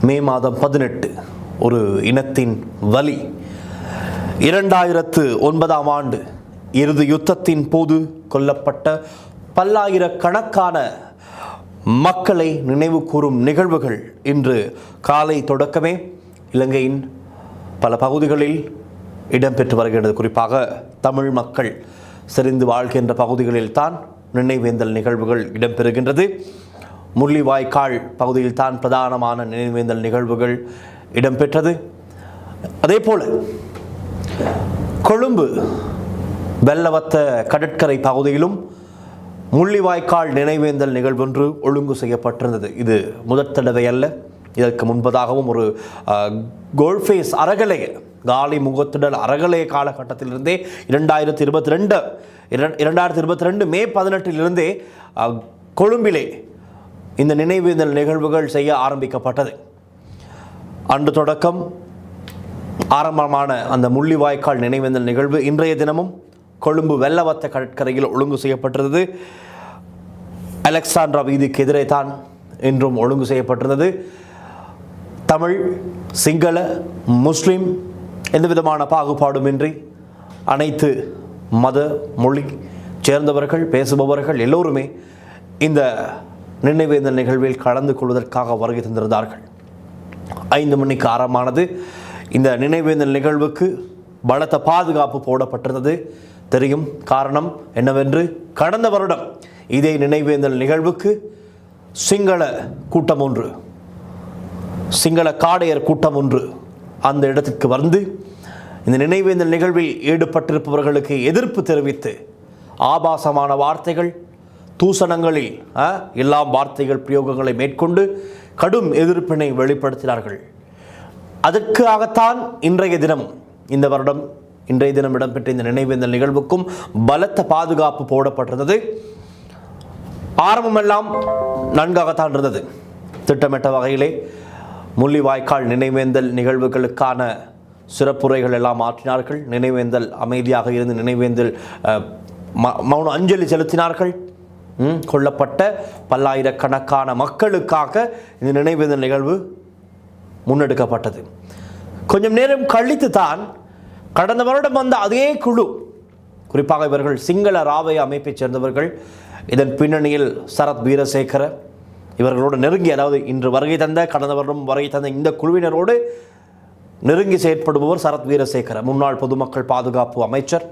மே மாதம் 18 ஒரு இனத்தின் வலி. 2009ஆம் ஆண்டு இறுதி யுத்தத்தின் போது கொல்லப்பட்ட பல்லாயிரக்கணக்கான மக்களை நினைவு கூறும் நிகழ்வுகள் இன்று காலை தொடக்கமே இலங்கையின் பல பகுதிகளில் இடம்பெற்று வருகிறது. குறிப்பாக தமிழ் மக்கள் செறிந்து வாழ்கின்ற பகுதிகளில் தான் நினைவேந்தல் நிகழ்வுகள் இடம்பெறுகின்றது. முள்ளிவாய்க்கால் பகுதியில் தான் பிரதானமான நினைவேந்தல் நிகழ்வுகள் இடம்பெற்றது. அதே போல கொழும்பு வெள்ளவத்த கடற்கரை பகுதியிலும் முள்ளிவாய்க்கால் நினைவேந்தல் நிகழ்வொன்று ஒழுங்கு செய்யப்பட்டிருந்தது. இது முதற் தடவை அல்ல. இதற்கு முன்பதாகவும் ஒரு கோல்ஃபேஸ் அறகலைய காலி முகத்திடல் அறகலைய காலகட்டத்திலிருந்தே 2022 மே 18 கொழும்பிலே இந்த நினைவேந்தல் நிகழ்வுகள் செய்ய ஆரம்பிக்கப்பட்டது. அன்று தொடக்கம் ஆரம்பமான அந்த முள்ளிவாய்க்கால் நினைவேந்தல் நிகழ்வு இன்றைய தினமும் கொழும்பு வெள்ளவத்த கடற்கரையில் ஒழுங்கு செய்யப்பட்டிருந்தது. அலெக்சாண்ட்ரா வீதிக்கு எதிரே தான் இன்றும் ஒழுங்கு செய்யப்பட்டிருந்தது. தமிழ், சிங்கள, முஸ்லிம் எந்த விதமான பாகுபாடுமின்றி அனைத்து மத மொழி சேர்ந்தவர்கள் பேசுபவர்கள் எல்லோருமே இந்த நினைவேந்தல் நிகழ்வில் கலந்து கொள்வதற்காக வருகை தந்திருந்தார்கள். 5 மணிக்கு ஆரம்பமானது. இந்த நினைவேந்தல் நிகழ்வுக்கு பலத்த பாதுகாப்பு போடப்பட்டிருந்தது. தெரியும் காரணம் என்னவென்று. கடந்த வருடம் இதே நினைவேந்தல் நிகழ்வுக்கு சிங்கள கூட்டம் ஒன்று, சிங்கள காடையர் கூட்டம் ஒன்று அந்த இடத்திற்கு வந்து இந்த நினைவேந்தல் நிகழ்வில் ஈடுபட்டிருப்பவர்களுக்கு எதிர்ப்பு தெரிவித்து ஆபாசமான வார்த்தைகள், தூசணங்களில் எல்லாம் வார்த்தைகள் பிரயோகங்களை மேற்கொண்டு கடும் எதிர்ப்பினை வெளிப்படுத்தினார்கள். அதற்காகத்தான் இன்றைய தினம், இந்த வருடம் இன்றைய தினம் இடம்பெற்ற இந்த நினைவேந்தல் நிகழ்வுக்கும் பலத்த பாதுகாப்பு போடப்பட்டிருந்தது. ஆரம்பமெல்லாம் நன்காகத்தான் இருந்தது. திட்டமிட்ட வகையிலே முள்ளிவாய்க்கால் நினைவேந்தல் நிகழ்வுகளுக்கான சிறப்புரைகள் எல்லாம் ஆற்றினார்கள். நினைவேந்தல் அமைதியாக இருந்து நினைவேந்தல் மௌன அஞ்சலி செலுத்தினார்கள். கொல்லப்பட்ட பல்லாயிரக்கணக்கான மக்களுக்காக இந்த நினைவேந்தல் நிகழ்வு முன்னெடுக்கப்பட்டது. கொஞ்சம் நேரம் கழித்து தான் கடந்த வருடம் வந்த அதே குழு, குறிப்பாக இவர்கள் சிங்கள ராவய அமைப்பைச் சேர்ந்தவர்கள், இதன் பின்னணியில் சரத் வீரசேகர இவர்களோடு நெருங்கி, அதாவது இன்று வருகை தந்த கடந்த வருடம் வருகை தந்த இந்த குழுவினரோடு நெருங்கி செயற்படுபவர் சரத் வீரசேகர, முன்னாள் பொதுமக்கள் பாதுகாப்பு அமைச்சர்.